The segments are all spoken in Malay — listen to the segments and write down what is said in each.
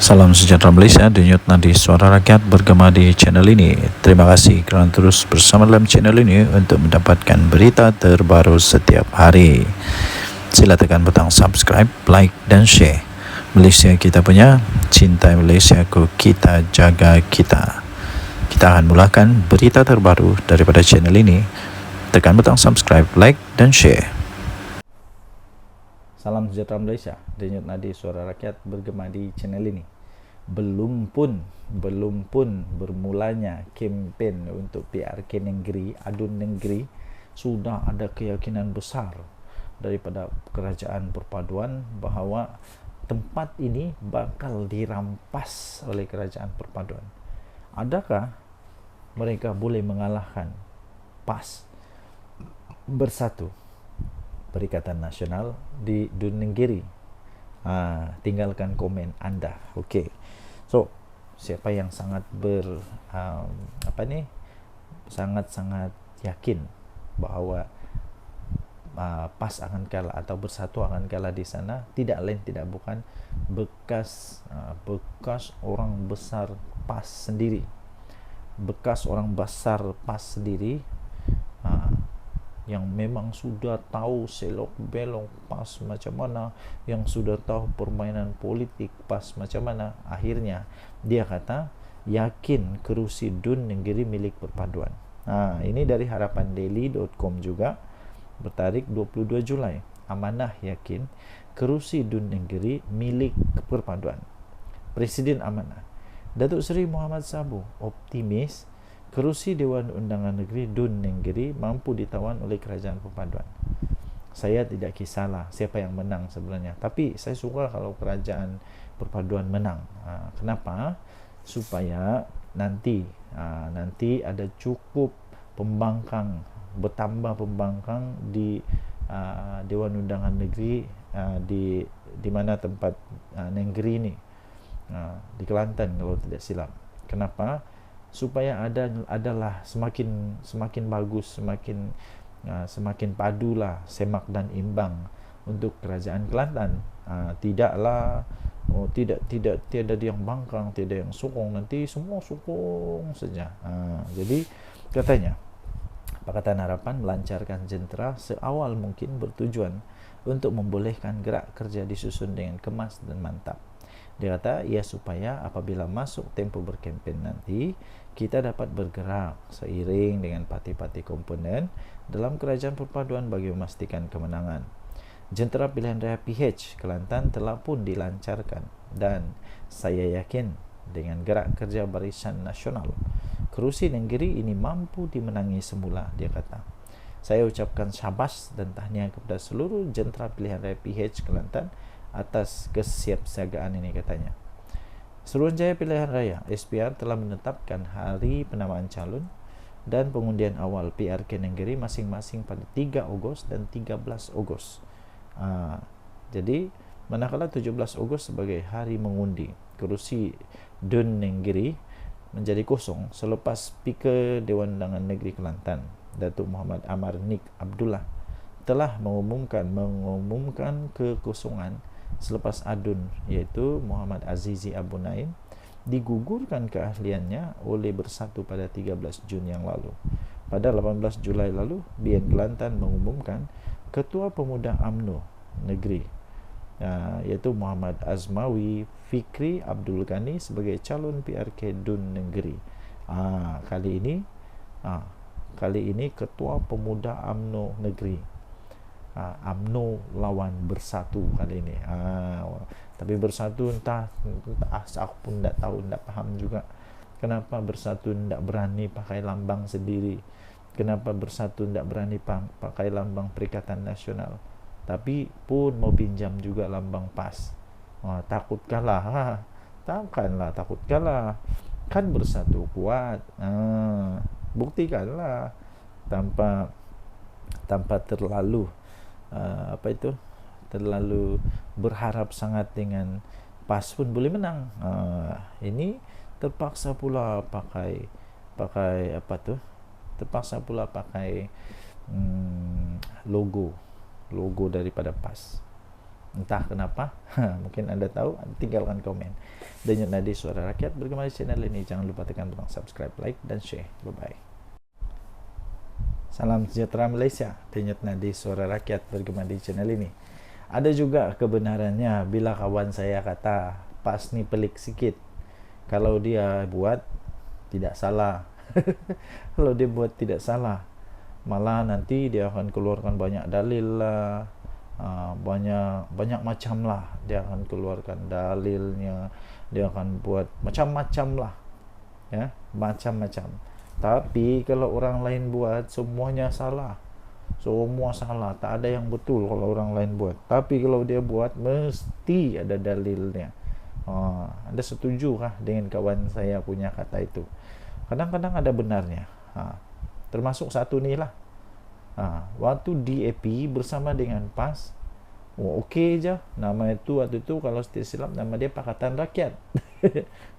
Salam sejahtera Malaysia, denyut nadi suara rakyat bergema di channel ini. Terima kasih kerana terus bersama dalam channel ini untuk mendapatkan berita terbaru setiap hari. Sila tekan butang subscribe, like dan share. Malaysia kita punya, cintai Malaysiaku, kita jaga kita. Kita akan mulakan berita terbaru daripada channel ini. Tekan butang subscribe, like dan share. Salam sejahtera Malaysia, denyut nadi suara rakyat bergema di channel ini. Belum pun bermulanya kempen untuk PRK negeri, adun negeri, sudah ada keyakinan besar daripada kerajaan perpaduan bahawa tempat ini bakal dirampas oleh kerajaan perpaduan. Adakah mereka boleh mengalahkan PAS Bersatu, Perikatan Nasional di Dun Nenggiri? Tinggalkan komen anda. Okey. So, siapa yang sangat sangat yakin bahawa PAS akan kalah atau Bersatu akan kalah di sana, tidak lain tidak bukan bekas orang besar PAS sendiri. Bekas orang besar PAS sendiri yang memang sudah tahu selok belok PAS macam mana, yang sudah tahu permainan politik PAS macam mana, akhirnya dia kata yakin kerusi Dun Nenggiri milik perpaduan. Ini dari harapandaily.com juga, bertarikh 22 Julai. Amanah yakin kerusi Dun Nenggiri milik perpaduan. Presiden Amanah Datuk Seri Muhammad Sabu optimis kerusi Dewan Undangan Negeri Dun Nenggiri mampu ditawan oleh kerajaan perpaduan. Saya tidak kisahlah siapa yang menang sebenarnya, tapi saya suka kalau kerajaan perpaduan menang. Kenapa? Supaya nanti ada cukup pembangkang, bertambah pembangkang di Dewan Undangan Negeri di mana tempat Nenggiri ini, di Kelantan kalau tidak silap. Kenapa? Supaya adalah semakin bagus, semakin padulah semak dan imbang untuk kerajaan Kelantan. Tiada yang bangkang, tiada yang sokong, nanti semua sokong saja. Jadi katanya Pakatan Harapan melancarkan jentera seawal mungkin, bertujuan untuk membolehkan gerak kerja disusun dengan kemas dan mantap. Dia kata, supaya apabila masuk tempoh berkempen nanti, kita dapat bergerak seiring dengan parti-parti komponen dalam kerajaan perpaduan bagi memastikan kemenangan. Jentera pilihan raya PH Kelantan telah pun dilancarkan dan saya yakin dengan gerak kerja Barisan Nasional, kerusi Nenggiri ini mampu dimenangi semula, dia kata. Saya ucapkan syabas dan tahniah kepada seluruh jentera pilihan raya PH Kelantan atas kesiapsiagaan ini, katanya. Suruhanjaya Pilihan Raya SPR telah menetapkan hari penamaan calon dan pengundian awal PRK Nenggiri masing-masing pada 3 Ogos dan 13 Ogos. Jadi manakala 17 Ogos sebagai hari mengundi, kerusi Dun Nenggiri menjadi kosong selepas Speaker Dewan Undangan Negeri Kelantan Datuk Muhammad Amar Nik Abdullah telah mengumumkan kekosongan selepas adun, iaitu Muhammad Azizi Abu Naim digugurkan keahliannya oleh Bersatu pada 13 Jun yang lalu. Pada 18 Julai lalu, BN Kelantan mengumumkan Ketua Pemuda UMNO Negeri, iaitu Muhammad Azmawi Fikri Abdul Ghani sebagai calon PRK Dun Nenggiri. Kali ini Ketua Pemuda UMNO Negeri, UMNO lawan Bersatu kali ini. Tapi Bersatu entah aku pun tak tahu, tak faham juga kenapa Bersatu tak berani pakai lambang sendiri, kenapa Bersatu tak berani pakai lambang Perikatan Nasional, tapi pun mau pinjam juga lambang PAS. Takut kalah. Takkanlah takut kalah, kan Bersatu kuat. Buktikanlah tanpa terlalu terlalu berharap sangat dengan PAS pun boleh menang. Ini terpaksa pula pakai logo daripada PAS. Entah kenapa. Mungkin Anda tahu, tinggalkan komen. Denyut Nadi Suara Rakyat bergema di channel ini. Jangan lupa tekan tombol subscribe, like, dan share. Bye-bye. Salam sejahtera Malaysia. Denyut Nadi Suara Rakyat bergema di channel ini. Ada juga kebenarannya bila kawan saya kata PAS ni pelik sikit. Kalau dia buat tidak salah. Kalau dia buat tidak salah, malah nanti dia akan keluarkan banyak dalil lah, banyak macam lah. Dia akan keluarkan dalilnya, dia akan buat macam-macam lah, ya, macam-macam. Tapi kalau orang lain buat, semuanya salah. Semua salah, tak ada yang betul kalau orang lain buat. Tapi kalau dia buat, mesti ada dalilnya. Anda setuju kah dengan kawan saya punya kata itu? Kadang-kadang ada benarnya. Termasuk satu ni lah. Waktu DAP bersama dengan PAS, okey je. Nama itu waktu itu kalau saya tidak silap nama dia Pakatan Rakyat.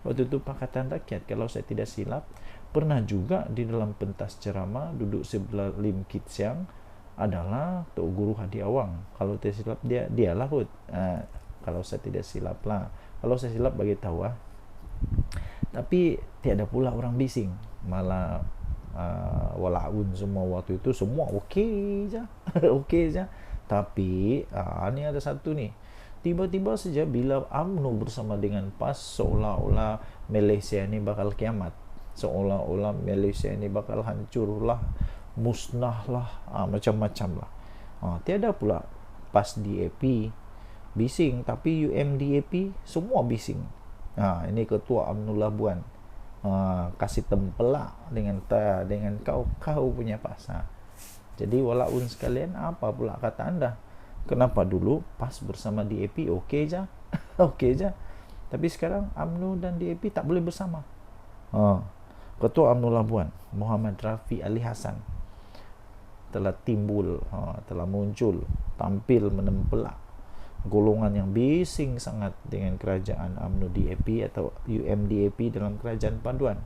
Waktu itu Pakatan Rakyat kalau saya tidak silap. Pernah juga di dalam pentas ceramah duduk sebelah Lim Kit Siang adalah Tok Guru Hadi Awang. Kalau tidak silap dialah kot. Kalau saya tidak silap lah. Kalau saya silap bagi tahu lah. Tapi tiada pula orang bising. Malah walaun semua waktu itu semua okey je. Okey je. Tapi ni ada satu ni. Tiba-tiba saja bila UMNO bersama dengan PAS, seolah-olah Malaysia ni bakal kiamat. Seolah-olah Malaysia ni bakal hancur lah, musnah lah, macam-macam lah. Tiada pula PAS DAP bising, tapi UMDAP semua bising. Ini ketua UMNO Labuan kasih tempelak dengan kau punya PAS. Jadi walaupun sekalian, apa pula kata anda? Kenapa dulu PAS bersama DAP okey je? Okey je. Tapi sekarang UMNO dan DAP tak boleh bersama. Ketua UMNO Labuan Muhammad Rafi Ali Hassan telah muncul, tampil menempelak golongan yang bising sangat dengan kerajaan UMNO DAP atau UMDAP dalam kerajaan paduan.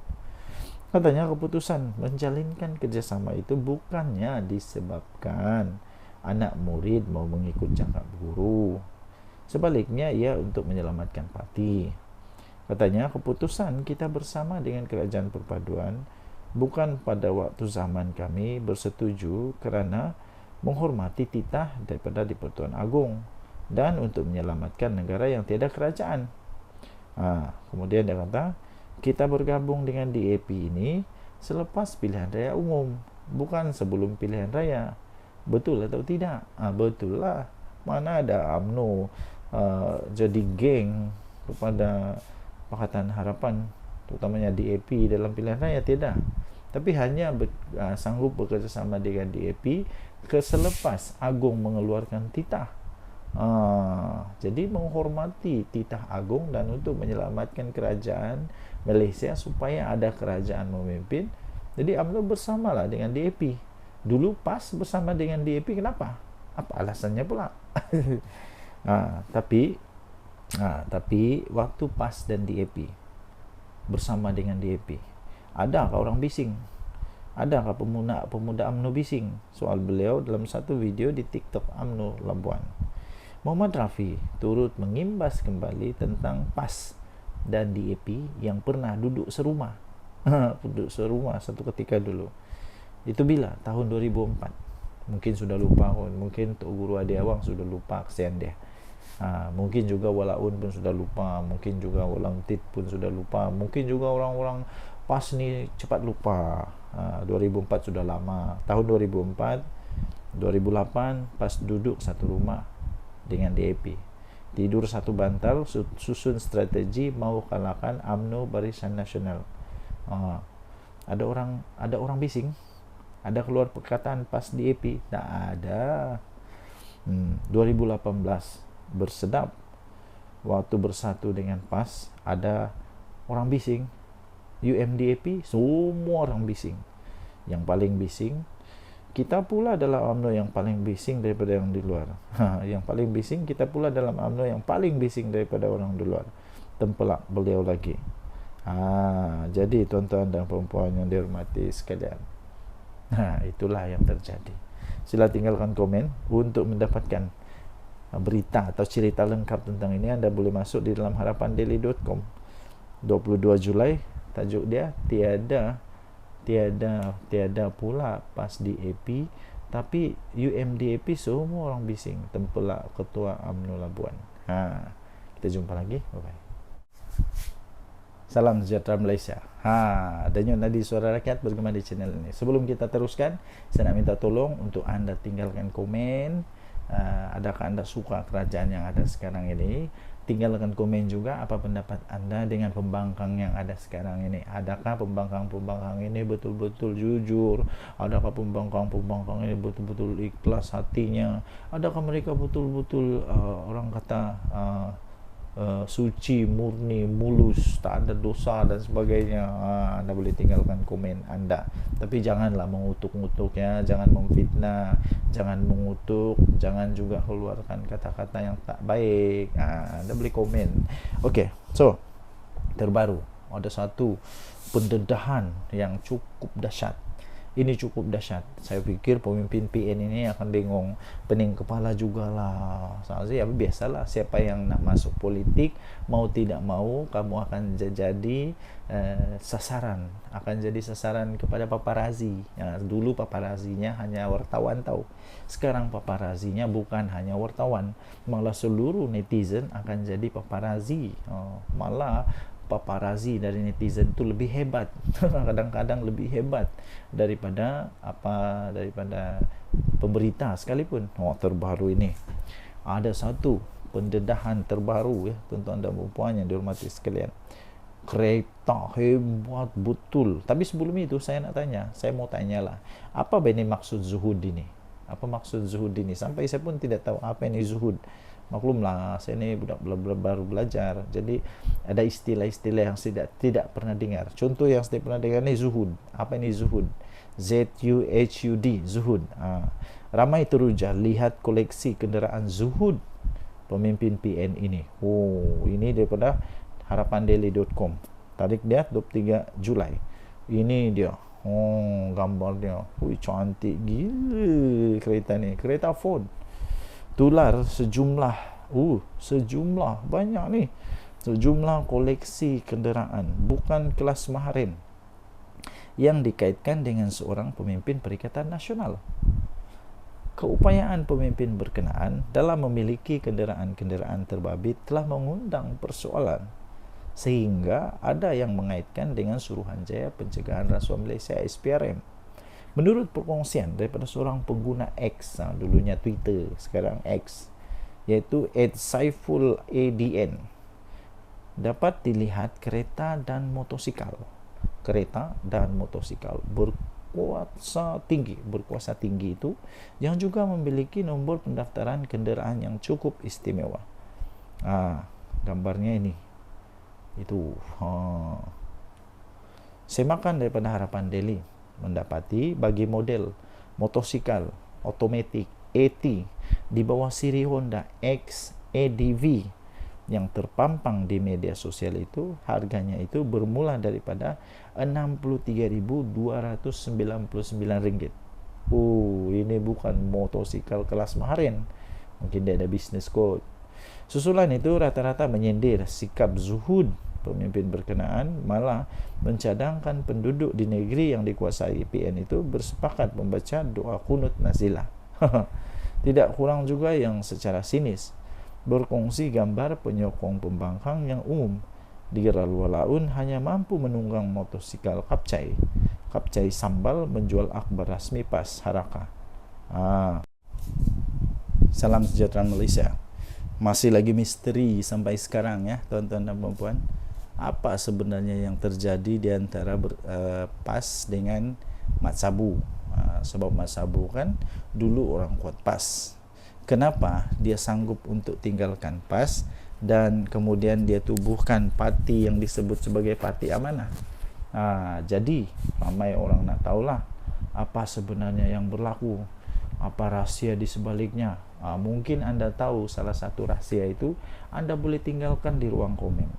Katanya keputusan menjalinkan kerjasama itu bukannya disebabkan anak murid mau mengikut cakap guru. Sebaliknya ia untuk menyelamatkan parti. Katanya keputusan kita bersama dengan kerajaan perpaduan bukan pada waktu zaman kami bersetuju kerana menghormati titah daripada di-Pertuan Agong dan untuk menyelamatkan negara yang tiada kerajaan. Kemudian dia kata, kita bergabung dengan DAP ini selepas pilihan raya umum, bukan sebelum pilihan raya. Betul atau tidak? Betul lah. Mana ada UMNO jadi geng kepada Pakatan Harapan, terutamanya DAP dalam pilihan raya? Tidak. Tapi hanya sanggup bekerjasama dengan DAP selepas Agong mengeluarkan titah. Jadi menghormati titah Agong dan untuk menyelamatkan kerajaan Malaysia supaya ada kerajaan memimpin. Jadi UMNO bersamalah dengan DAP. Dulu PAS bersama dengan DAP, kenapa? Apa alasannya pula? Tapi waktu PAS dan DAP bersama dengan DAP, adakah orang bising? Adakah pemuda UMNO bising? Soal beliau dalam satu video di TikTok UMNO Labuan. Muhammad Rafi turut mengimbas kembali tentang PAS dan DAP yang pernah duduk serumah. Duduk serumah satu ketika dulu. Itu bila? Tahun 2004. Mungkin sudah lupa, mungkin Tok Guru Hadi Awang sudah lupa, kesian dia. Mungkin juga Walaun pun sudah lupa, mungkin juga Walang Tit pun sudah lupa, mungkin juga orang-orang PAS ni cepat lupa. 2004 sudah lama. Tahun 2004, 2008 PAS duduk satu rumah dengan DAP, tidur satu bantal, susun strategi mau kalahkan UMNO Barisan Nasional. Ada orang bising? Ada keluar perkataan PAS DAP? Tak ada. 2018 bersedap waktu bersatu dengan PAS, ada orang bising. UMDAP semua orang bising. Yang paling bising kita pula adalah UMNO yang paling bising daripada yang di luar. Yang paling bising kita pula dalam UMNO yang paling bising daripada orang di luar. Tempelak beliau lagi. Jadi tuan-tuan dan perempuan yang dihormati sekalian, itulah yang terjadi. Sila tinggalkan komen untuk mendapatkan berita atau cerita lengkap tentang ini, Anda boleh masuk di dalam harapandaily.com. 22 Julai tajuk dia, tiada pula PAS di AP, tapi UMDAP semua orang bising, tempelak Ketua UMNO Labuan. Kita jumpa lagi. Bye bye. Salam sejahtera Malaysia. Denyut nadi suara rakyat bergema di channel ini. Sebelum kita teruskan, saya nak minta tolong untuk anda tinggalkan komen. Adakah anda suka kerajaan yang ada sekarang ini? Tinggalkan komen juga apa pendapat anda dengan pembangkang yang ada sekarang ini. Adakah pembangkang ini betul-betul jujur? Adakah pembangkang ini betul-betul ikhlas hatinya? Adakah mereka betul-betul orang kata suci, murni, mulus, tak ada dosa dan sebagainya? Anda boleh tinggalkan komen anda, tapi janganlah mengutuk-ngutuk ya, jangan memfitnah, jangan mengutuk, jangan juga keluarkan kata-kata yang tak baik. Anda boleh komen. Okey, so terbaru ada satu pendedahan yang cukup dahsyat. Ini cukup dahsyat. Saya fikir pemimpin PN ini akan bingung, pening kepala jugalah. Saya biasalah, siapa yang nak masuk politik, mau tidak mau kamu akan jadi sasaran, akan jadi sasaran kepada paparazi. Dulu paparazinya hanya wartawan tahu. Sekarang paparazinya bukan hanya wartawan, malah seluruh netizen akan jadi paparazi. Malah paparazi dari netizen itu lebih hebat, kadang-kadang lebih hebat daripada pemberita sekalipun. Terbaru ini ada satu pendedahan terbaru ya, tuan-tuan dan puan yang dihormati sekalian. Kereta hebat betul. Tapi sebelum itu saya mau tanyalah, apa ini maksud zuhud ini? Apa maksud zuhud ini? Sampai saya pun tidak tahu apa ini zuhud. Maklumlah, saya ni budak baru belajar, jadi ada istilah-istilah yang tidak pernah dengar. Contoh yang saya pernah dengar ni zuhud. Apa ini zuhud? ZUHUD, zuhud. Ramai teruja lihat koleksi kenderaan zuhud pemimpin PN ini. Ini daripada harapandaily.com. Tarik dia 23 Julai. Ini dia. Gambar dia. Cantik gila kereta ni. Kereta Ford. Tular sejumlah banyak ni, sejumlah koleksi kenderaan bukan kelas maharin yang dikaitkan dengan seorang pemimpin Perikatan Nasional. Keupayaan pemimpin berkenaan dalam memiliki kenderaan-kenderaan terbabit telah mengundang persoalan, sehingga ada yang mengaitkan dengan Suruhanjaya Pencegahan Rasuah Malaysia SPRM. Menurut perkongsian daripada seorang pengguna X, dulunya Twitter, sekarang X, iaitu Saiful ADN, dapat dilihat kereta dan motosikal berkuasa tinggi itu yang juga memiliki nombor pendaftaran kenderaan yang cukup istimewa. Gambarnya ini. Itu. Semakan daripada Harapan Daily mendapati bagi model motosikal otomatik AT di bawah siri Honda X ADV yang terpampang di media sosial itu, harganya itu bermula daripada RM63.299. Ini bukan motosikal kelas maharin, mungkin dia ada business code. Susulan itu rata-rata menyindir sikap zuhud pemimpin berkenaan, malah mencadangkan penduduk di negeri yang dikuasai PN itu bersepakat membaca doa kunut nazilah. Tidak kurang juga yang secara sinis berkongsi gambar penyokong pembangkang yang umum di Laun hanya mampu menunggang motosikal kapcai sambal menjual akhbar rasmi PAS Haraka. Salam sejahtera Malaysia. Masih lagi misteri sampai sekarang ya, tuan-tuan dan puan-puan. Apa sebenarnya yang terjadi di antara PAS dengan Mat Sabu? Sebab Mat Sabu kan dulu orang kuat PAS. Kenapa dia sanggup untuk tinggalkan PAS dan kemudian dia tubuhkan parti yang disebut sebagai Parti Amanah? Jadi ramai orang nak tahulah apa sebenarnya yang berlaku, apa rahsia di sebaliknya. Mungkin anda tahu salah satu rahsia itu, anda boleh tinggalkan di ruang komen.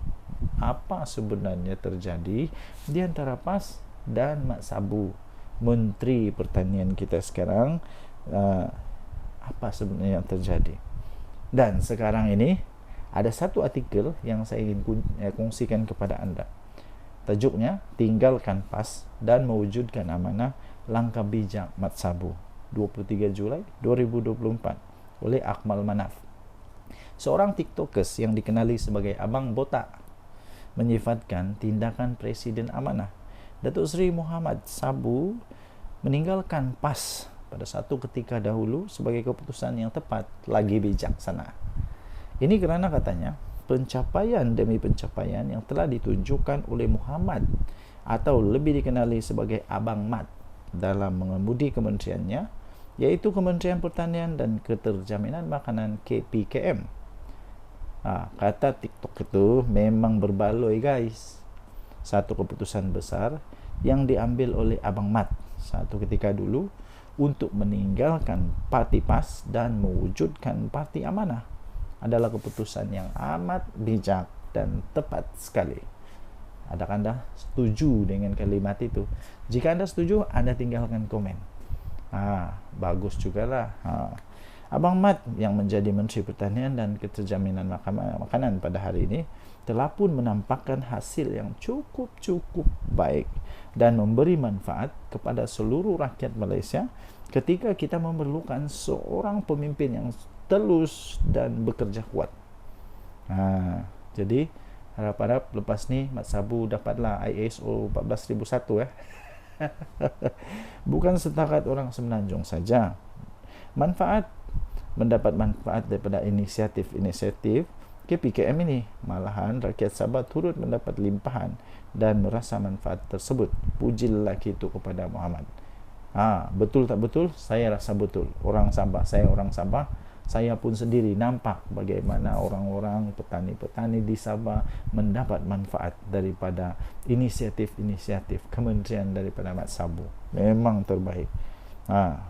Apa sebenarnya terjadi di antara PAS dan Mat Sabu, Menteri Pertanian kita sekarang? Apa sebenarnya yang terjadi? Dan sekarang ini ada satu artikel yang saya ingin kongsikan kepada Anda. Tajuknya, Tinggalkan PAS dan Mewujudkan Amanah, Langkah Bijak Mat Sabu, 23 Julai 2024, oleh Akmal Manaf. Seorang TikTokers yang dikenali sebagai Abang Botak menyifatkan tindakan Presiden Amanah Datuk Seri Muhammad Sabu meninggalkan PAS pada satu ketika dahulu sebagai keputusan yang tepat lagi bijaksana. Ini kerana katanya pencapaian demi pencapaian yang telah ditunjukkan oleh Muhammad atau lebih dikenali sebagai Abang Mat dalam mengemudi kementeriannya, yaitu Kementerian Pertanian dan Keterjaminan Makanan KPKM. Kata TikTok itu memang berbaloi guys. Satu keputusan besar yang diambil oleh Abang Mat satu ketika dulu untuk meninggalkan Parti PAS dan mewujudkan Parti Amanah adalah keputusan yang amat bijak dan tepat sekali. Adakah Anda setuju dengan kalimat itu? Jika Anda setuju, Anda tinggalkan komen. Bagus jugalah. Abang Mat yang menjadi Menteri Pertanian dan Keterjaminan Makanan pada hari ini telah pun menampakkan hasil yang cukup baik dan memberi manfaat kepada seluruh rakyat Malaysia ketika kita memerlukan seorang pemimpin yang telus dan bekerja kuat. Jadi harap-harap lepas ni Mat Sabu dapatlah ISO 14001 Bukan setakat orang Semenanjung saja. Mendapat manfaat daripada inisiatif KPKM ini, malahan rakyat Sabah turut mendapat limpahan dan merasa manfaat tersebut. Puji lelaki itu kepada Muhammad. Betul tak betul? Saya rasa betul. Saya orang Sabah, saya pun sendiri nampak bagaimana orang-orang petani-petani di Sabah mendapat manfaat daripada inisiatif-inisiatif kementerian daripada Mat Sabu. Memang terbaik.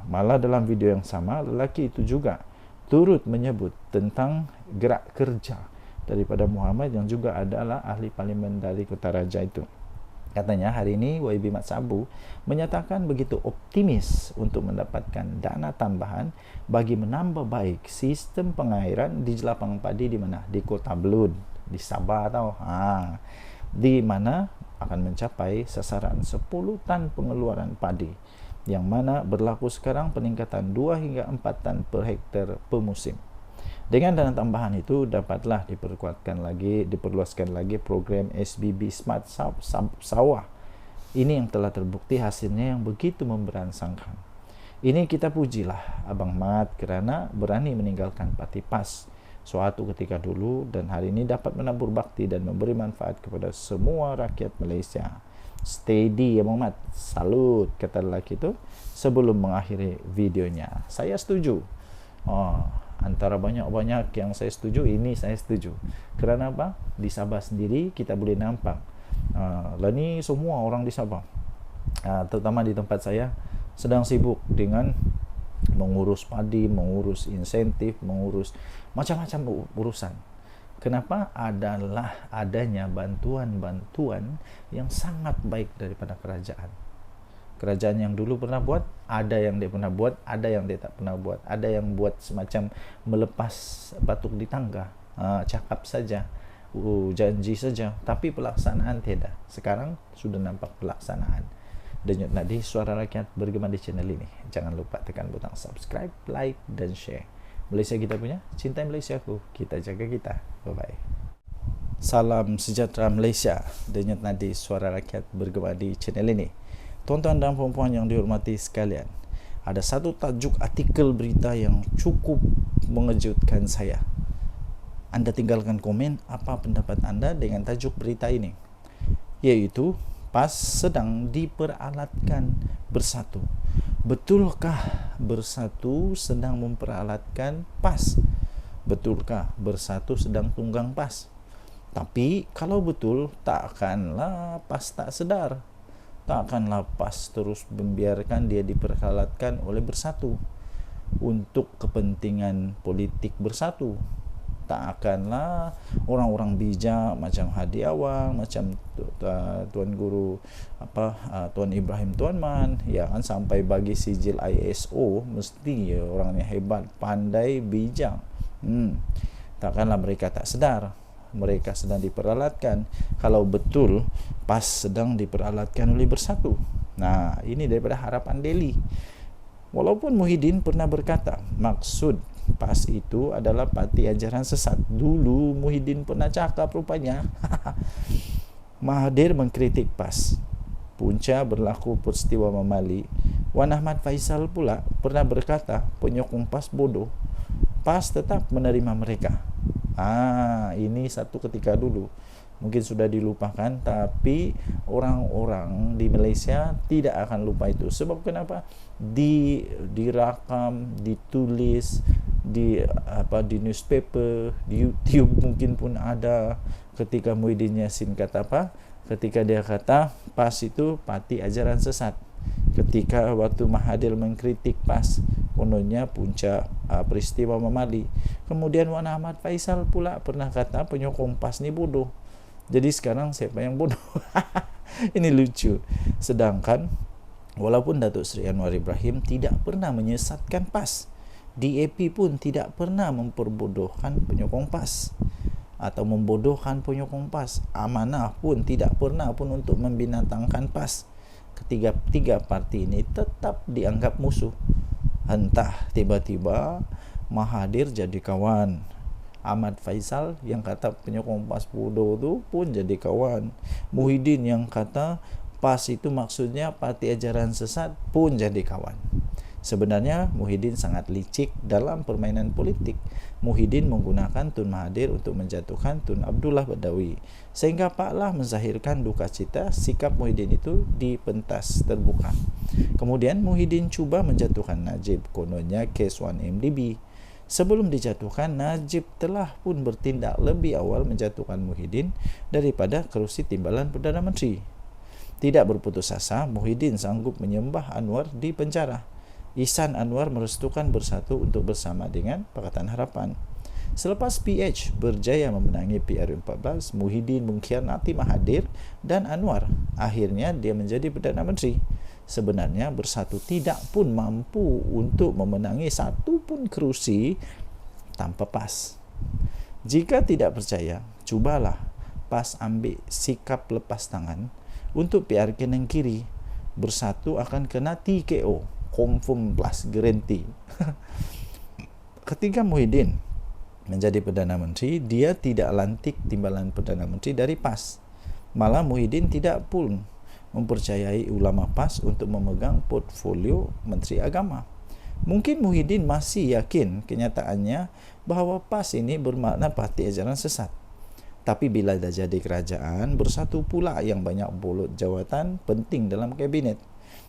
Malah dalam video yang sama, lelaki itu juga turut menyebut tentang gerak kerja daripada Muhammad yang juga adalah ahli parlimen dari Kota Raja itu. Katanya hari ini YB Mat Sabu menyatakan begitu optimis untuk mendapatkan dana tambahan bagi menambah baik sistem pengairan di jelapang padi di mana? Di Kota Belud, di Sabah tau. Di mana akan mencapai sasaran 10 tan pengeluaran padi, yang mana berlaku sekarang peningkatan 2 hingga 4 tan per hektar per musim. Dengan dana tambahan itu dapatlah diperluaskan lagi program SBB Smart Sawah. Ini yang telah terbukti hasilnya yang begitu memberansangkan. Ini kita pujilah Abang Mat kerana berani meninggalkan Parti PAS suatu ketika dulu dan hari ini dapat menabur bakti dan memberi manfaat kepada semua rakyat Malaysia. Steady Abang Mat, salut, kata lelaki itu sebelum mengakhiri videonya. Saya setuju. Antara banyak-banyak yang saya setuju, ini saya setuju. Kerana apa? Di Sabah sendiri kita boleh nampak ni semua orang di Sabah, terutama di tempat saya, sedang sibuk dengan mengurus padi, mengurus insentif, mengurus macam-macam urusan. Kenapa? Adalah adanya bantuan-bantuan yang sangat baik daripada kerajaan. Kerajaan yang dulu pernah buat, ada yang dia pernah buat, ada yang dia tak pernah buat. Ada yang buat semacam melepas batuk di tangga, cakap saja, janji saja, tapi pelaksanaan tidak. Sekarang sudah nampak pelaksanaan. Denyut nadi suara rakyat bergema di channel ini. Jangan lupa tekan butang subscribe, like dan share. Malaysia kita punya, cintai Malaysiaku, kita jaga kita. Bye-bye. Salam sejahtera Malaysia. Denyut nadi suara rakyat bergema di channel ini. Tuan-tuan dan puan-puan yang dihormati sekalian, ada satu tajuk artikel berita yang cukup mengejutkan saya. Anda tinggalkan komen apa pendapat anda dengan tajuk berita ini, yaitu PAS sedang diperalatkan bersatu. Betulkah bersatu sedang memperalatkan PAS? Betulkah bersatu sedang tunggang PAS? Tapi kalau betul, takkanlah PAS tak sedar. Takkanlah PAS terus membiarkan dia diperalatkan oleh bersatu untuk kepentingan politik bersatu. Tak akanlah orang-orang bijak macam Hadi Awang, macam Tuan Guru Tuan Ibrahim Tuan Man, ya kan, sampai bagi sijil ISO, mesti ya orang yang hebat, pandai, bijak. Takkanlah mereka tak sedar mereka sedang diperalatkan, kalau betul PAS sedang diperalatkan oleh Bersatu. Nah, ini daripada Harapan Daily. Walaupun Muhyiddin pernah berkata maksud PAS itu adalah parti ajaran sesat. Dulu Muhyiddin pernah cakap rupanya. Mahathir mengkritik PAS. Punca berlaku peristiwa Mamali. Wan Ahmad Faisal pula pernah berkata penyokong PAS bodoh. PAS tetap menerima mereka. Ini satu ketika dulu. Mungkin sudah dilupakan, tapi orang-orang di Malaysia tidak akan lupa itu. Sebab kenapa? Dirakam, ditulis di newspaper, di YouTube mungkin pun ada ketika Muhyiddin Yassin kata apa? Ketika dia kata PAS itu parti ajaran sesat. Ketika waktu Mahathir mengkritik PAS, kononnya punca peristiwa Mamali. Kemudian Wan Ahmad Faisal pula pernah kata penyokong PAS ni bodoh. Jadi sekarang siapa yang bodoh? Ini lucu. Sedangkan walaupun Datuk Seri Anwar Ibrahim tidak pernah menyesatkan PAS, DAP pun tidak pernah memperbodohkan penyokong PAS atau membodohkan penyokong PAS. Amanah pun tidak pernah pun untuk membinatangkan PAS. Ketiga parti ini tetap dianggap musuh. Entah tiba-tiba Mahathir jadi kawan, Ahmad Faisal yang kata penyokong PAS bodoh tu pun jadi kawan, Muhyiddin yang kata PAS itu maksudnya parti ajaran sesat pun jadi kawan. Sebenarnya Muhyiddin sangat licik dalam permainan politik. Muhyiddin menggunakan Tun Mahathir untuk menjatuhkan Tun Abdullah Badawi, sehingga Pak Lah menzahirkan duka cita sikap Muhyiddin itu di pentas terbuka. Kemudian Muhyiddin cuba menjatuhkan Najib, kononnya kes 1MDB. Sebelum dijatuhkan, Najib telah pun bertindak lebih awal menjatuhkan Muhyiddin daripada kerusi timbalan Perdana Menteri. Tidak berputus asa, Muhyiddin sanggup menyembah Anwar di penjara. Ihsan Anwar merestukan Bersatu untuk bersama dengan Pakatan Harapan. Selepas PH berjaya memenangi PRU14, Muhyiddin mengkhianati Mahathir dan Anwar. Akhirnya dia menjadi Perdana Menteri. Sebenarnya Bersatu tidak pun mampu untuk memenangi satu pun kerusi tanpa PAS. Jika tidak percaya, cubalah PAS ambil sikap lepas tangan untuk PRK Negeri. Bersatu akan kena TKO. Confirm plus guarantee. Ketika Muhyiddin menjadi Perdana Menteri, dia tidak lantik timbalan Perdana Menteri dari PAS. Malah Muhyiddin tidak pun mempercayai ulama PAS untuk memegang portfolio Menteri Agama. Mungkin Muhyiddin masih yakin kenyataannya bahawa PAS ini bermakna parti ajaran sesat. Tapi bila dah jadi kerajaan, Bersatu pula yang banyak bolot jawatan penting dalam kabinet.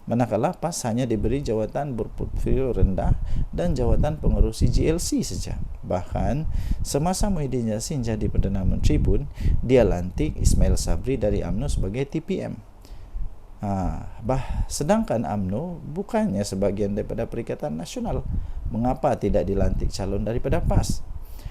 Manakala PAS hanya diberi jawatan berportfolio rendah dan jawatan pengerusi GLC saja. Bahkan semasa Muhyiddin Yassin jadi Perdana Menteri pun, dia lantik Ismail Sabri dari UMNO sebagai TPM. Sedangkan UMNO bukannya sebahagian daripada Perikatan Nasional. Mengapa tidak dilantik calon daripada PAS?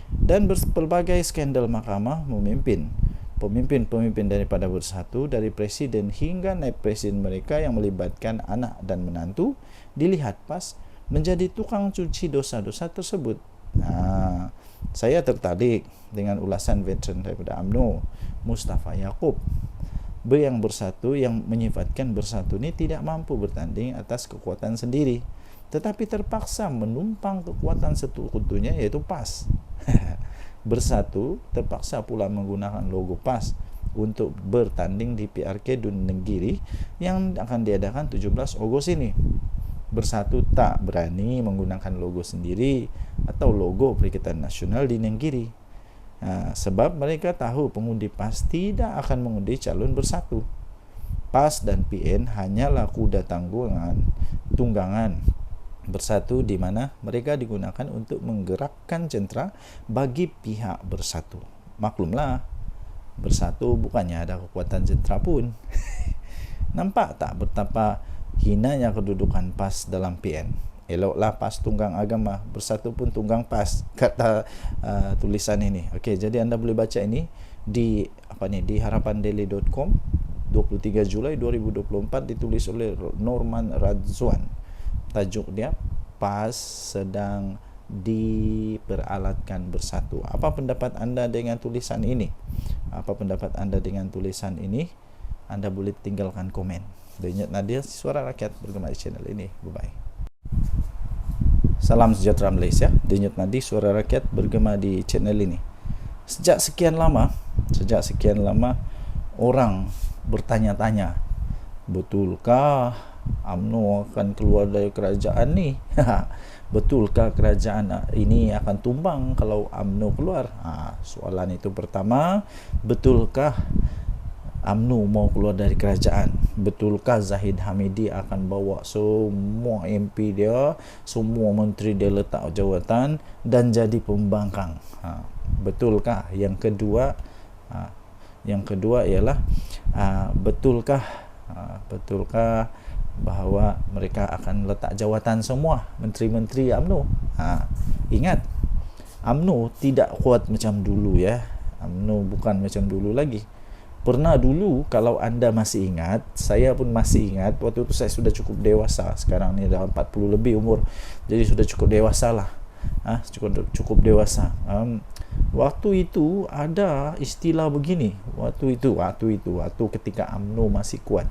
Dan berbagai skandal mahkamah memimpin pemimpin-pemimpin daripada Bersatu, dari presiden hingga naib presiden mereka yang melibatkan anak dan menantu, dilihat PAS menjadi tukang cuci dosa-dosa tersebut. Saya tertarik dengan ulasan veteran daripada UMNO, Mustafa Yaakob, yang Bersatu, yang menyifatkan Bersatu ini tidak mampu bertanding atas kekuatan sendiri, tetapi terpaksa menumpang kekuatan sekutunya, yaitu PAS. Bersatu terpaksa pula menggunakan logo PAS untuk bertanding di PRK Dun Negiri yang akan diadakan 17 Ogos ini. Bersatu tak berani menggunakan logo sendiri atau logo Perikatan Nasional di Negiri. Sebab mereka tahu pengundi PAS tidak akan mengundi calon Bersatu. PAS dan PN hanyalah kuda tunggangan Bersatu, di mana mereka digunakan untuk menggerakkan jentera bagi pihak Bersatu. Maklumlah, Bersatu bukannya ada kekuatan jentera pun. Nampak tak betapa hinanya kedudukan PAS dalam PN? Eloklah PAS tunggang agama, Bersatu pun tunggang PAS, kata tulisan ini. Okey, jadi anda boleh baca ini di harapandaily.com 23 Julai 2024, ditulis oleh Norman Radzwan. Tajuk dia, PAS sedang diperalatkan bersatu. Apa pendapat anda dengan tulisan ini? Apa pendapat anda dengan tulisan ini? Anda boleh tinggalkan komen. Denyut Nadir, Suara Rakyat bergema di channel ini. Bye-bye. Salam sejahtera Malaysia. Denyut Nadi, Suara Rakyat bergema di channel ini. Sejak sekian lama orang bertanya-tanya, betulkah UMNO akan keluar dari kerajaan ni? Betulkah kerajaan ini akan tumbang kalau UMNO keluar? Soalan itu pertama. Betulkah UMNO mau keluar dari kerajaan? Betulkah Zahid Hamidi akan bawa semua MP dia, semua menteri dia letak jawatan dan jadi pembangkang? Betulkah? Yang kedua ialah betulkah bahawa mereka akan letak jawatan semua menteri-menteri UMNO? Ingat, UMNO tidak kuat macam dulu ya. UMNO bukan macam dulu lagi. Pernah dulu, kalau anda masih ingat, saya pun masih ingat, waktu itu saya sudah cukup dewasa. Sekarang ni dah 40 lebih umur, jadi sudah cukup dewasa lah. Cukup dewasa. Waktu itu ada istilah begini. Waktu ketika UMNO masih kuat,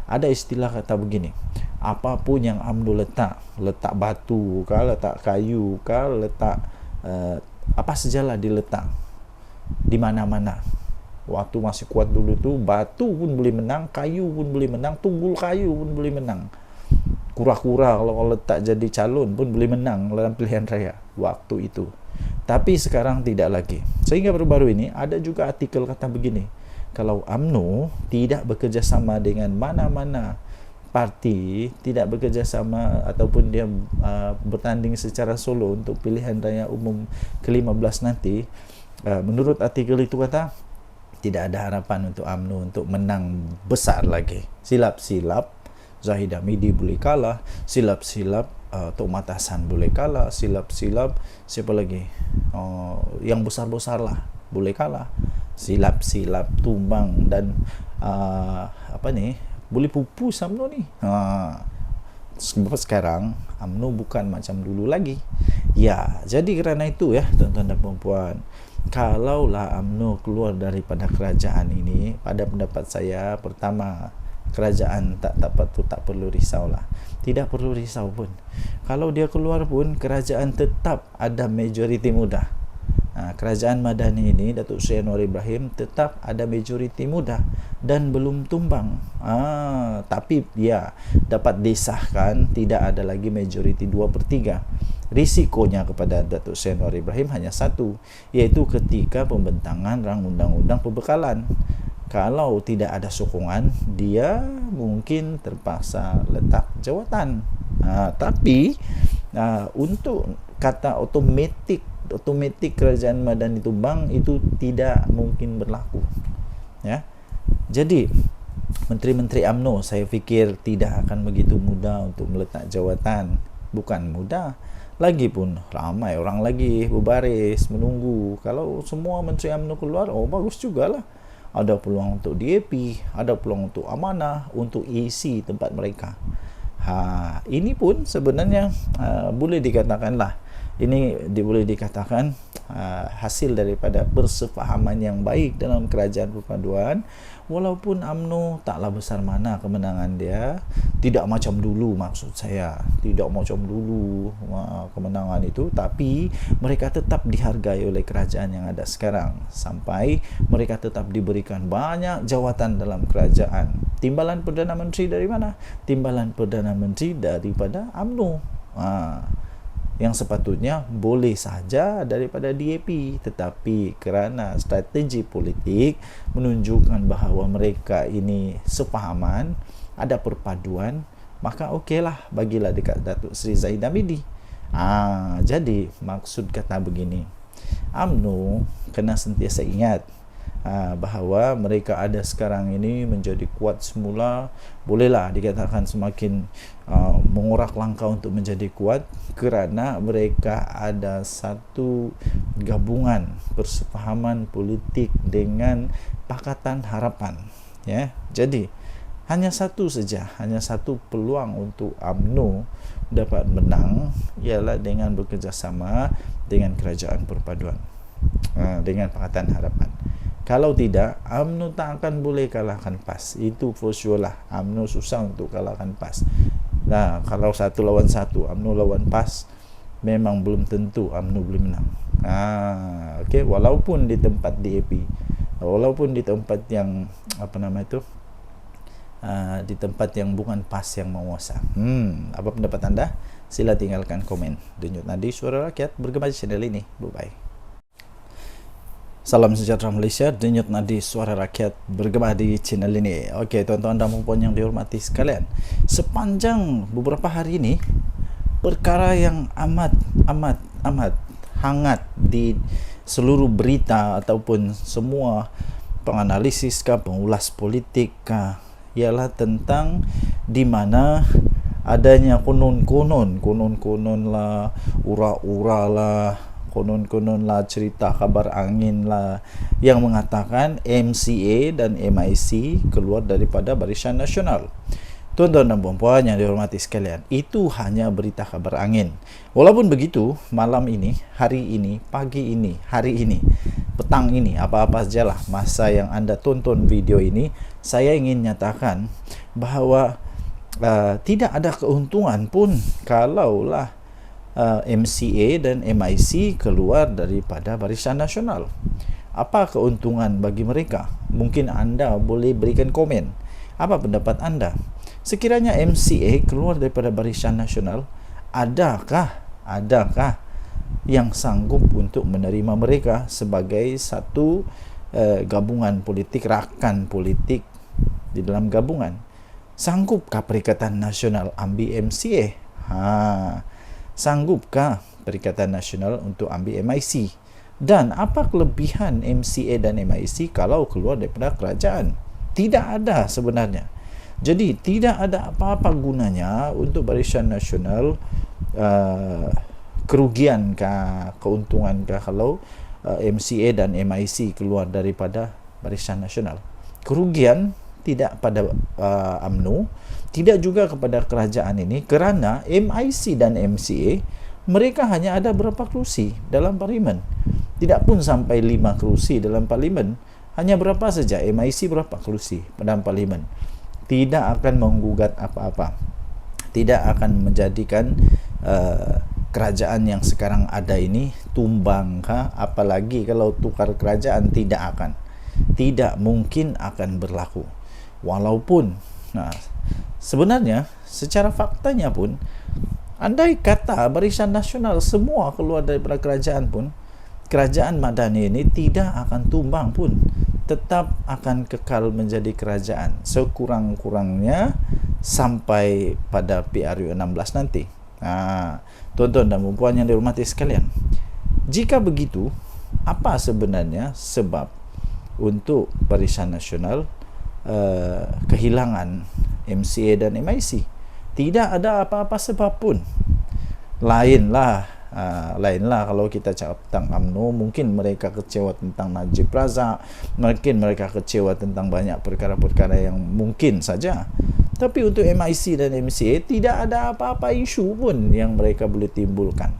ada istilah kata begini, apapun yang UMNO letak batu kah, letak kayu kah, letak apa sajalah diletak di mana-mana. Waktu masih kuat dulu tu, batu pun boleh menang, kayu pun boleh menang, tunggul kayu pun boleh menang. Kura-kura kalau letak jadi calon pun boleh menang dalam pilihan raya waktu itu. Tapi sekarang tidak lagi. Sehingga baru-baru ini ada juga artikel kata begini, kalau UMNO tidak bekerjasama dengan mana-mana parti, tidak bekerjasama ataupun dia bertanding secara solo untuk pilihan raya umum ke-15 nanti, menurut artikel itu kata, tidak ada harapan untuk UMNO untuk menang besar lagi. Silap-silap Zahid Hamidi boleh kalah, silap-silap Tok Matasan boleh kalah, silap-silap siapa lagi, yang besar-besar lah boleh kalah, silap-silap tumbang dan boleh pupus UMNO ni. Sebab sekarang UMNO bukan macam dulu lagi. Ya, jadi kerana itu ya tuan-tuan dan puan-puan, kalaulah UMNO keluar daripada kerajaan ini, pada pendapat saya, pertama, kerajaan tak perlu risaulah. Tidak perlu risau pun. Kalau dia keluar pun, kerajaan tetap ada majoriti muda. Kerajaan Madani ini, Datuk Seri Anwar Ibrahim, tetap ada majoriti muda dan belum tumbang. Tapi ya, dapat disahkan tidak ada lagi majoriti 2/3. Risikonya kepada Datuk Seri Anwar Ibrahim hanya satu, iaitu ketika pembentangan rang undang-undang pembekalan. Kalau tidak ada sokongan, dia mungkin terpaksa letak jawatan. Tapi untuk kata otomatik kerajaan Madani tumbang itu tidak mungkin berlaku. Ya. Jadi menteri-menteri UMNO saya fikir tidak akan begitu mudah untuk meletak jawatan. Bukan mudah, lagipun ramai orang lagi berbaris menunggu. Kalau semua menteri UMNO keluar, bagus jugalah. Ada peluang untuk DAP, ada peluang untuk amanah, untuk isi tempat mereka. Ini pun sebenarnya boleh dikatakanlah, boleh dikatakan hasil daripada persefahaman yang baik dalam kerajaan perpaduan. Walaupun UMNO taklah besar mana kemenangan dia, tidak macam dulu, maksud saya tidak macam dulu kemenangan itu, tapi mereka tetap dihargai oleh kerajaan yang ada sekarang, sampai mereka tetap diberikan banyak jawatan dalam kerajaan. Timbalan Perdana Menteri dari mana? Timbalan Perdana Menteri daripada UMNO, yang sepatutnya boleh sahaja daripada DAP, tetapi kerana strategi politik menunjukkan bahawa mereka ini sepahaman, ada perpaduan, maka okeylah, bagilah dekat Datuk Seri Zahid Hamidi. Jadi maksud kata begini, UMNO kena sentiasa ingat bahawa mereka ada sekarang ini menjadi kuat semula, bolehlah dikatakan semakin mengorak langkah untuk menjadi kuat, kerana mereka ada satu gabungan persefahaman politik dengan Pakatan Harapan, ya. Jadi hanya satu saja, hanya satu peluang untuk UMNO dapat menang, ialah dengan bekerjasama dengan Kerajaan Perpaduan, dengan Pakatan Harapan. Kalau tidak, UMNO tak akan boleh kalahkan PAS. Itu for sure lah. UMNO susah untuk kalahkan PAS. Nah, kalau 1 lawan 1, UMNO lawan PAS, memang belum tentu UMNO boleh menang. Okay, walaupun di tempat DAP, walaupun di tempat yang di tempat yang bukan PAS yang menguasa. Apa pendapat anda? Sila tinggalkan komen. Denyut Nadi, Suara Rakyat, bergema di channel ini. Bye-bye. Salam sejahtera Malaysia, Denyut Nadi Suara Rakyat, bergema di channel ini. Okey, tuan-tuan dan puan yang dihormati sekalian, sepanjang beberapa hari ini, perkara yang amat hangat di seluruh berita ataupun semua penganalisis pengulas politik ialah tentang di mana adanya konon-konon lah, ura-ura lah, konon lah, cerita kabar angin lah yang mengatakan MCA dan MIC keluar daripada Barisan Nasional. Tuan-tuan dan puan-puan yang dihormati sekalian, itu hanya berita kabar angin. Walaupun begitu, malam ini, hari ini, pagi ini, hari ini, petang ini, apa-apa sajalah masa yang anda tonton video ini, saya ingin nyatakan bahawa tidak ada keuntungan pun kalaulah MCA dan MIC keluar daripada Barisan Nasional. Apa keuntungan bagi mereka? Mungkin anda boleh berikan komen. Apa pendapat anda? Sekiranya MCA keluar daripada Barisan Nasional, adakah yang sanggup untuk menerima mereka sebagai satu gabungan politik, rakan politik di dalam gabungan? Sanggupkah Perikatan Nasional ambil MCA? Sanggupkah Perikatan Nasional untuk ambil MIC? Dan apa kelebihan MCA dan MIC kalau keluar daripada kerajaan? Tidak ada sebenarnya. Jadi tidak ada apa-apa gunanya untuk Barisan Nasional, kerugiankah, keuntungankah kalau MCA dan MIC keluar daripada Barisan Nasional? Kerugian tidak pada UMNO, tidak juga kepada kerajaan ini, kerana MIC dan MCA mereka hanya ada berapa kerusi dalam parlimen. Tidak pun sampai 5 kerusi dalam parlimen. Hanya berapa saja, MIC berapa kerusi dalam parlimen. Tidak akan menggugat apa-apa. Tidak akan menjadikan kerajaan yang sekarang ada ini tumbang apalagi kalau tukar kerajaan, tidak mungkin akan berlaku. Walaupun sebenarnya secara faktanya pun, andai kata Barisan Nasional semua keluar daripada kerajaan pun, kerajaan Madani ini tidak akan tumbang pun, tetap akan kekal menjadi kerajaan sekurang-kurangnya sampai pada PRU 16 nanti. Tuan-tuan dan puan yang dihormati sekalian, jika begitu, apa sebenarnya sebab untuk Barisan Nasional kehilangan MCA dan MIC? Tidak ada apa-apa sebab pun. Lainlah kalau kita cakap tentang UMNO, mungkin mereka kecewa tentang Najib Razak, mungkin mereka kecewa tentang banyak perkara-perkara yang mungkin saja. Tapi untuk MIC dan MCA tidak ada apa-apa isu pun yang mereka boleh timbulkan.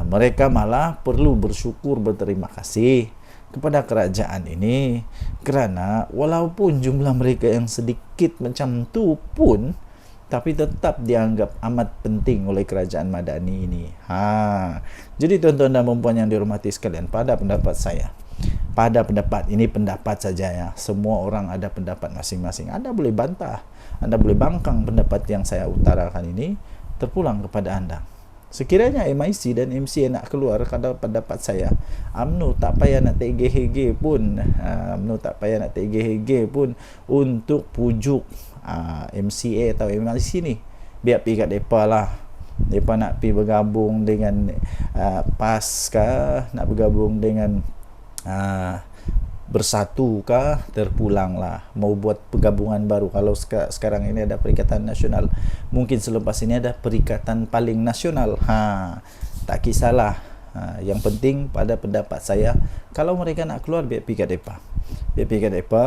Mereka malah perlu bersyukur, berterima kasih kepada kerajaan ini, kerana walaupun jumlah mereka yang sedikit macam tu pun, tapi tetap dianggap amat penting oleh kerajaan Madani ini. Jadi tuan-tuan dan puan yang dihormati sekalian, pada pendapat saya, ini pendapat saja ya. Semua orang ada pendapat masing-masing. Anda boleh bantah, Anda boleh bangkang pendapat yang saya utarakan ini, terpulang kepada anda. Sekiranya MIC dan MCA nak keluar, kalau pendapat saya, UMNO tak payah nak tergeh-geh pun, untuk pujuk MCA atau MIC ni. Biar pergi kat mereka lah. Mereka nak pergi bergabung dengan PAS kah, nak bergabung dengan Bersatu kah, terpulanglah. Mau buat pergabungan baru. Kalau sekarang ini ada Perikatan Nasional, mungkin selepas ini ada Perikatan Paling Nasional. Tak kisahlah. Yang penting pada pendapat saya, kalau mereka nak keluar, biar pergi kat depa. Biar pergi kat depa.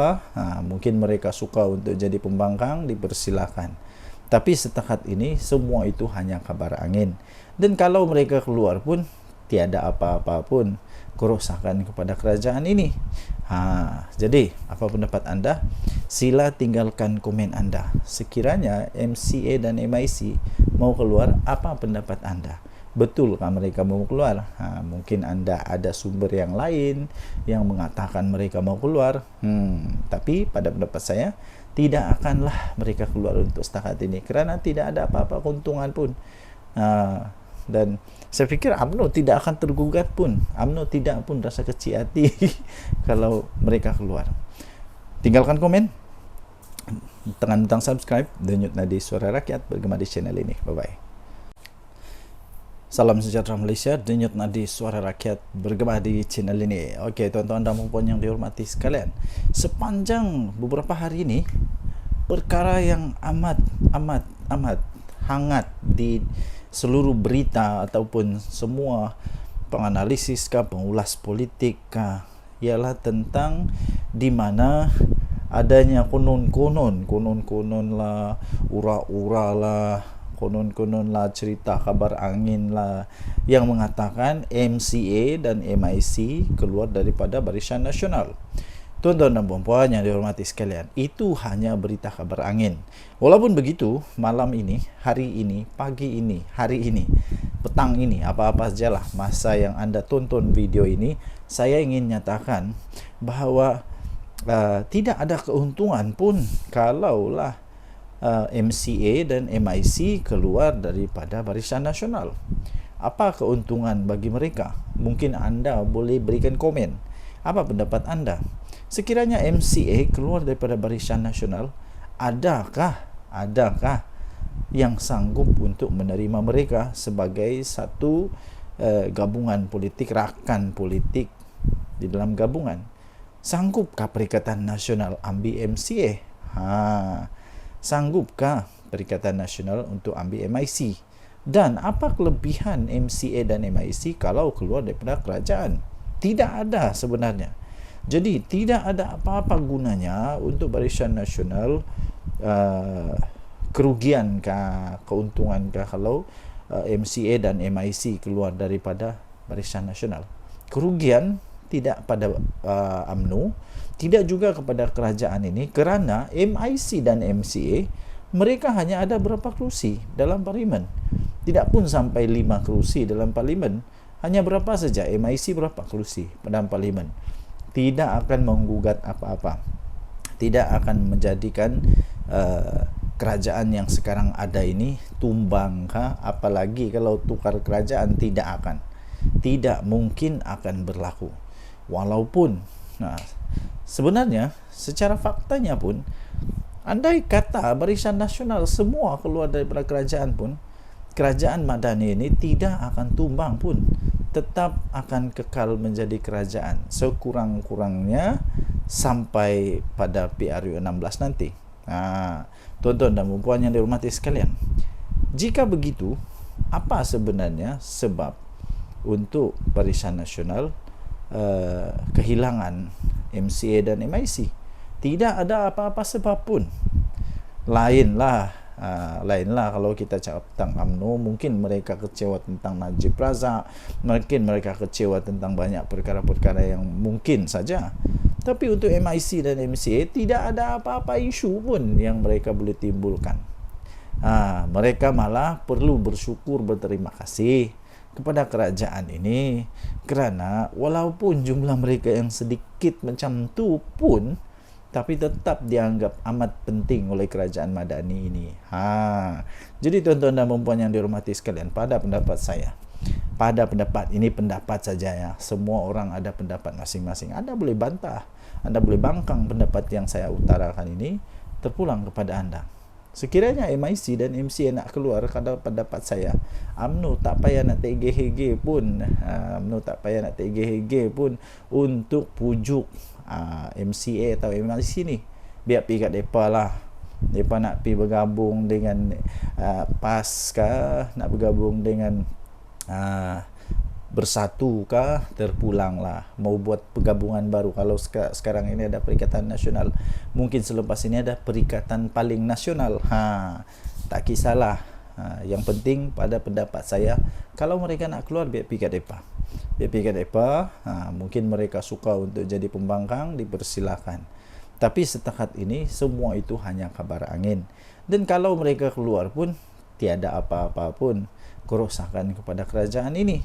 Mungkin mereka suka untuk jadi pembangkang, dipersilakan. Tapi setakat ini semua itu hanya kabar angin. Dan kalau mereka keluar pun tiada apa-apa pun kerosakan kepada kerajaan ini. Jadi apa pendapat anda? Sila tinggalkan komen anda. Sekiranya MCA dan MIC mau keluar, apa pendapat anda? Betulkah mereka mau keluar? Mungkin anda ada sumber yang lain yang mengatakan mereka mau keluar. Tapi pada pendapat saya, tidak akanlah mereka keluar untuk setakat ini, kerana tidak ada apa-apa keuntungan pun. Dan saya fikir UMNO tidak akan tergugat pun. UMNO tidak pun rasa kecil hati kalau mereka keluar. Tinggalkan komen, tekan butang subscribe, denyut nadi Suara Rakyat bergema di channel ini. Bye-bye. Salam sejahtera Malaysia, denyut nadi Suara Rakyat bergema di channel ini. Okey, tuan-tuan dan puan yang dihormati sekalian, sepanjang beberapa hari ini, perkara yang amat hangat di seluruh berita ataupun semua penganalisis pengulas politik ialah tentang di mana adanya konon-konon lah, ura-ura lah, konon lah, cerita kabar angin lah yang mengatakan MCA dan MIC keluar daripada Barisan Nasional. Tuan-tuan dan puan-puan yang dihormati sekalian, itu hanya berita kabar angin. Walaupun begitu, malam ini, hari ini, pagi ini, hari ini, petang ini, apa-apa sajalah masa yang anda tonton video ini, saya ingin nyatakan bahawa tidak ada keuntungan pun kalaulah MCA dan MIC keluar daripada Barisan Nasional. Apa keuntungan bagi mereka? Mungkin anda boleh berikan komen. Apa pendapat anda? Sekiranya MCA keluar daripada Barisan Nasional, adakah yang sanggup untuk menerima mereka sebagai satu gabungan politik, rakan politik di dalam gabungan? Sanggupkah Perikatan Nasional ambil MCA? Sanggupkah Perikatan Nasional untuk ambil MIC? Dan apa kelebihan MCA dan MIC kalau keluar daripada kerajaan? Tidak ada sebenarnya. Jadi tidak ada apa-apa gunanya untuk Barisan Nasional, kerugiankah, keuntungankah kalau MCA dan MIC keluar daripada Barisan Nasional? Kerugian tidak pada UMNO, tidak juga kepada kerajaan ini, kerana MIC dan MCA mereka hanya ada berapa kerusi dalam parlimen. Tidak pun sampai 5 kerusi dalam parlimen. Hanya berapa saja, MIC berapa kerusi dalam parlimen. Tidak akan menggugat apa-apa, tidak akan menjadikan kerajaan yang sekarang ada ini tumbang, apalagi kalau tukar kerajaan, tidak mungkin akan berlaku. Walaupun sebenarnya secara faktanya pun, andai kata Barisan Nasional semua keluar daripada kerajaan pun, kerajaan Madani ini tidak akan tumbang pun, tetap akan kekal menjadi kerajaan sekurang-kurangnya sampai pada PRU 16 nanti. Tuan-tuan dan puan yang dihormati sekalian, jika begitu, apa sebenarnya sebab untuk Barisan Nasional kehilangan MCA dan MIC? Tidak ada apa-apa sebab pun. Lainlah kalau kita cakap tentang UMNO, mungkin mereka kecewa tentang Najib Razak, mungkin mereka kecewa tentang banyak perkara-perkara yang mungkin saja. Tapi untuk MIC dan MCA tidak ada apa-apa isu pun yang mereka boleh timbulkan. Mereka malah perlu bersyukur, berterima kasih kepada kerajaan ini, kerana walaupun jumlah mereka yang sedikit macam tu pun, tapi tetap dianggap amat penting oleh kerajaan Madani ini. Jadi tuan-tuan dan puan yang dihormati sekalian, pada pendapat saya, pada pendapat ini, pendapat saja ya, semua orang ada pendapat masing-masing. Anda boleh bantah, Anda boleh bangkang pendapat yang saya utarakan ini, terpulang kepada anda. Sekiranya MIC dan MCA nak keluar, kalau pendapat saya, UMNO tak payah nak tergeh-geh pun, untuk pujuk MCA atau MIC ni. Biar pergi kat depa lah. Depa nak pergi bergabung dengan PAS kah, nak bergabung dengan bersatu kah, terpulanglah, mau buat penggabungan baru. Kalau sekarang ini ada Perikatan Nasional, mungkin selepas ini ada Perikatan Paling Nasional. Tak kisahlah. Yang penting pada pendapat saya, kalau mereka nak keluar, biar pergi kat depa. Mungkin mereka suka untuk jadi pembangkang, dipersilakan. Tapi setakat ini semua itu hanya kabar angin. Dan kalau mereka keluar pun tiada apa-apa pun kerosakan kepada kerajaan ini.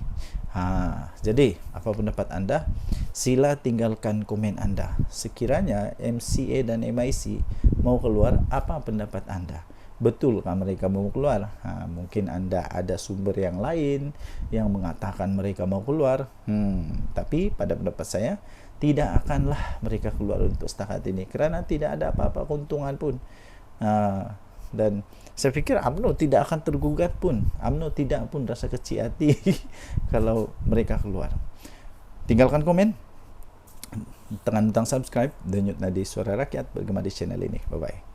Jadi apa pendapat anda? Sila tinggalkan komen anda. Sekiranya MCA dan MIC mau keluar, apa pendapat anda? Betulkah mereka mau keluar? Mungkin anda ada sumber yang lain yang mengatakan mereka mau keluar. Tapi pada pendapat saya, tidak akanlah mereka keluar untuk setakat ini, kerana tidak ada apa-apa keuntungan pun. Dan saya fikir UMNO tidak akan tergugat pun. UMNO tidak pun rasa kecil hati kalau mereka keluar. Tinggalkan komen, tekan butang subscribe, denyut nadi Suara Rakyat bergema di channel ini. Bye-bye.